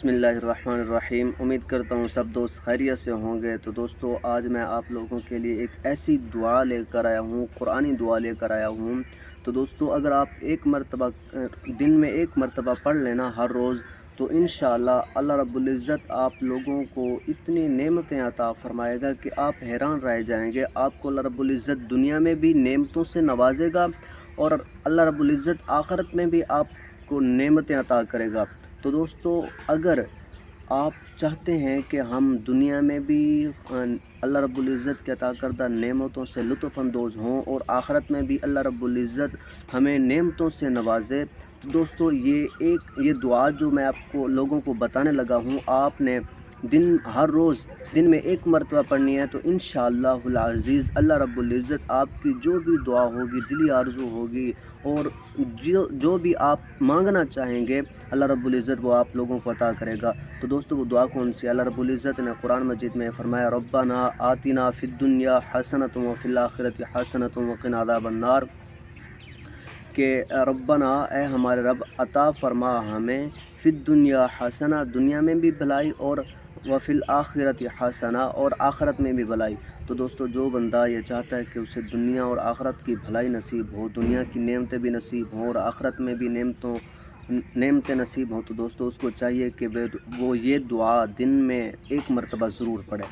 बिस्मिल्लाहिर्रहमानिर्रहीम। उम्मीद करता हूँ सब दोस्त खैरियत से होंगे। तो दोस्तों, आज मैं आप लोगों के लिए एक ऐसी दुआ लेकर आया हूँ, कुरानी दुआ लेकर आया हूँ। तो दोस्तों, अगर आप दिन में एक मरतबा पढ़ लेना हर रोज़, तो इंशाअल्लाह अल्लाह रब्बुल इज़्ज़त आप लोगों को इतनी नेमतें अता फ़रमाएगा कि आप हैरान रह जाएंगे। आपको अल्लाह रब्बुल इज़्ज़त दुनिया में भी नेमतों से नवाजेगा और अल्लाह रब्बुल इज़्ज़त आखिरत में भी आपको नेमतें अता करेगा। तो दोस्तों, अगर आप चाहते हैं कि हम दुनिया में भी अल्लाह रब्बुल इज़्ज़त के अता करदा नेमतों से लुत्फ़ अंदोज़ हों और आखिरत में भी अल्लाह रब्बुल इज़्ज़त हमें नेमतों से नवाजे, तो दोस्तों ये दुआ जो मैं आपको लोगों को बताने लगा हूँ, आपने हर रोज़ दिन में एक मरतबा पढ़नी है। तो इंशाअल्लाहुल अज़ीज़ अल्लाह रब्बुल इज़्ज़त आपकी जो भी दुआ होगी, दिली आरज़ू होगी और जो भी आप मांगना चाहेंगे, अल्लाह रब्बुल इज़्ज़त वो आप लोगों को अता करेगा। तो दोस्तों, वो दुआ कौन सी? अल्लाह रब्बुल इज़्ज़त ने कुरान मजीद में फरमाया, रब्बना आतिना फ़िद दुनिया हसनतुम व फ़िल आखिरति हसनतुम व क़िना अज़ाबन्नार, कि रब्बना, ए हमारे रब, अता फरमा हमें फ़िद दुनिया हसना, दुनिया में भी भलाई, और व फ़िल आखिरति हसना, और आखिरत में भी भलाई। तो दोस्तों, जो बंदा ये चाहता है कि उसे दुनिया और आखिरत की भलाई नसीब हो, दुनिया की नेमतें भी नसीब हों और आखिरत में भी नेमतें नसीब हों, तो दोस्तों उसको चाहिए कि वो ये दुआ दिन में एक मरतबा ज़रूर पढ़े।